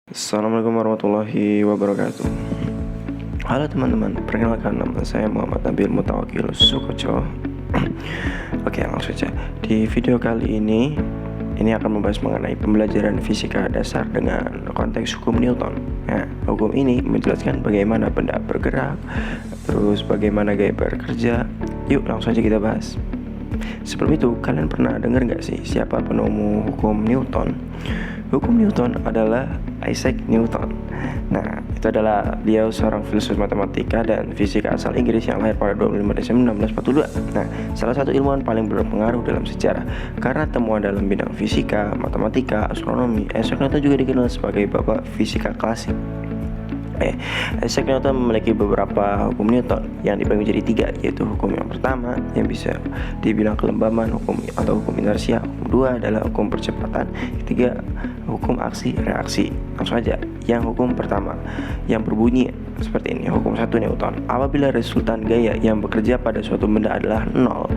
Assalamualaikum warahmatullahi wabarakatuh. Halo teman-teman, perkenalkan nama saya Muhammad Nabil Mutawakil Sukoco. Oke, langsung saja. Di video kali ini akan membahas mengenai pembelajaran fisika dasar dengan konteks hukum Newton. Nah, hukum ini menjelaskan bagaimana benda bergerak, terus bagaimana gaya bekerja. Yuk, langsung saja kita bahas. Sebelum itu, kalian pernah dengar nggak sih siapa penemu hukum Newton? Hukum Newton adalah Isaac Newton. Nah, itu adalah beliau seorang filsuf matematika dan fisika asal Inggris yang lahir pada 25 Desember 1642. Nah, salah satu ilmuwan paling berpengaruh dalam sejarah karena temuan dalam bidang fisika, matematika, astronomi. Isaac Newton juga dikenal sebagai bapak fisika klasik. Isaac Newton memiliki beberapa hukum Newton yang dibagi menjadi 3, yaitu hukum yang pertama yang bisa dibilang kelembaban, hukum atau hukum inersia. Hukum 2 adalah hukum percepatan. Ketiga, hukum aksi reaksi. Langsung aja, yang hukum pertama yang berbunyi seperti ini. Hukum 1 Newton: apabila resultan gaya yang bekerja pada suatu benda adalah nol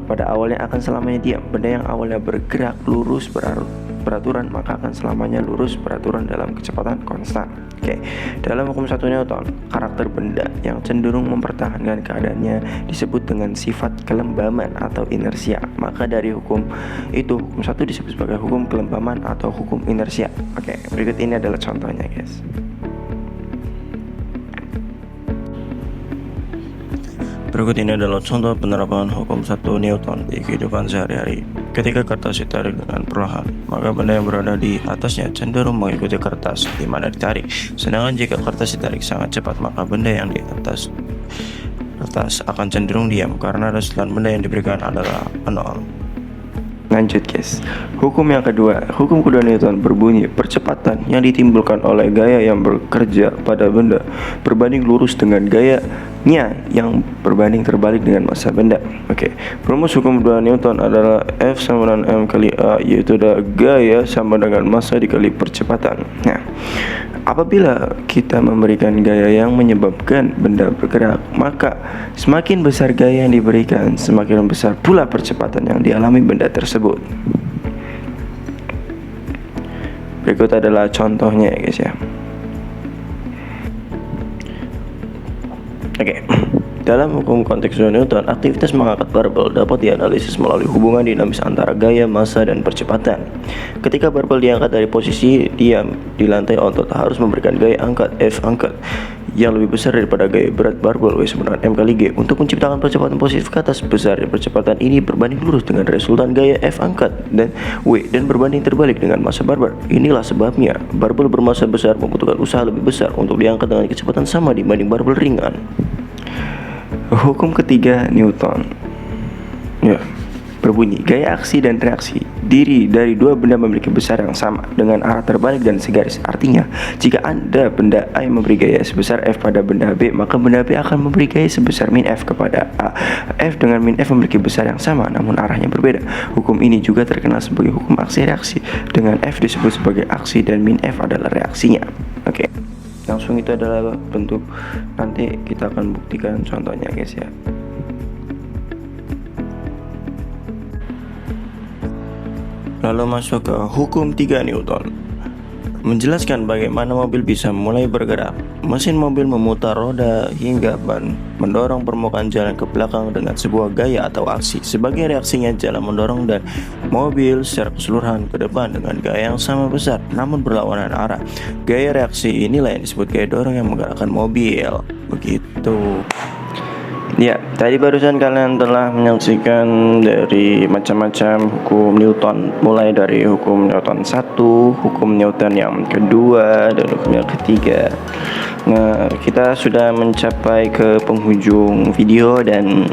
pada awalnya akan selamanya diam. Benda yang awalnya bergerak lurus beraturan maka akan selamanya lurus beraturan dalam kecepatan konstan. Dalam hukum 1 Newton, karakter benda yang cenderung mempertahankan keadaannya disebut dengan sifat kelembaban atau inersia. Maka dari hukum itu, hukum 1 disebut sebagai hukum kelembaban atau hukum inersia. Berikut ini adalah contohnya, guys. Berikut ini adalah contoh penerapan hukum 1 Newton di kehidupan sehari-hari. Ketika kertas ditarik dengan perlahan, maka benda yang berada di atasnya cenderung mengikuti kertas di mana ditarik. Sedangkan jika kertas ditarik sangat cepat, maka benda yang di atas kertas akan cenderung diam karena resultan benda yang diberikan adalah nol. Lanjut, guys. Hukum kedua Newton berbunyi percepatan yang ditimbulkan oleh gaya yang bekerja pada benda berbanding lurus dengan gayanya yang berbanding terbalik dengan massa benda. Rumus hukum kedua Newton adalah F sama dengan M kali A, yaitu adalah gaya sama dengan massa dikali percepatan. Nah, apabila kita memberikan gaya yang menyebabkan benda bergerak, maka semakin besar gaya yang diberikan, semakin besar pula percepatan yang dialami benda tersebut. Berikut adalah contohnya, guys ya. Dalam hukum konteks Newton, aktivitas mengangkat barbel dapat dianalisis melalui hubungan dinamis antara gaya, massa, dan percepatan. Ketika barbel diangkat dari posisi diam di lantai otot, harus memberikan gaya angkat F angkat yang lebih besar daripada gaya berat barbel W sama dengan M kali G. Untuk menciptakan percepatan positif ke atas, besar percepatan ini berbanding lurus dengan resultan gaya F angkat dan W dan berbanding terbalik dengan massa barbel. Inilah sebabnya barbel bermassa besar membutuhkan usaha lebih besar untuk diangkat dengan kecepatan sama dibanding barbel ringan. Hukum ketiga Newton berbunyi gaya aksi dan reaksi diri dari dua benda memiliki besar yang sama dengan arah terbalik dan segaris. Artinya, jika ada benda A yang memberi gaya sebesar F pada benda B, maka benda B akan memberi gaya sebesar min F kepada A. F dengan min F memiliki besar yang sama namun arahnya berbeda. Hukum ini juga terkenal sebagai hukum aksi reaksi, dengan F disebut sebagai aksi dan min F adalah reaksinya. Langsung itu adalah bentuk, nanti kita akan buktikan contohnya, guys ya. Lalu masuk ke hukum 3 Newton, menjelaskan bagaimana mobil bisa mulai bergerak. Mesin mobil memutar roda hingga ban mendorong permukaan jalan ke belakang dengan sebuah gaya atau aksi. Sebagai reaksinya, jalan mendorong dan mobil secara keseluruhan ke depan dengan gaya yang sama besar namun berlawanan arah. Gaya reaksi inilah yang disebut gaya dorong yang menggerakkan mobil. Begitu. Ya, tadi barusan kalian telah menyaksikan dari macam-macam hukum Newton, mulai dari hukum Newton 1, hukum Newton yang kedua, dan hukum yang ketiga. Nah, kita sudah mencapai ke penghujung video dan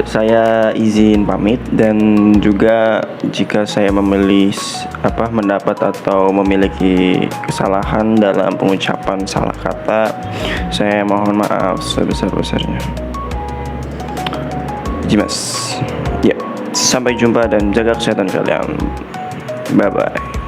saya izin pamit, dan juga jika saya mendapat atau memiliki kesalahan dalam pengucapan salah kata, saya mohon maaf sebesar-besarnya. Jimas. Ya, sampai jumpa dan jaga kesehatan kalian. Bye bye.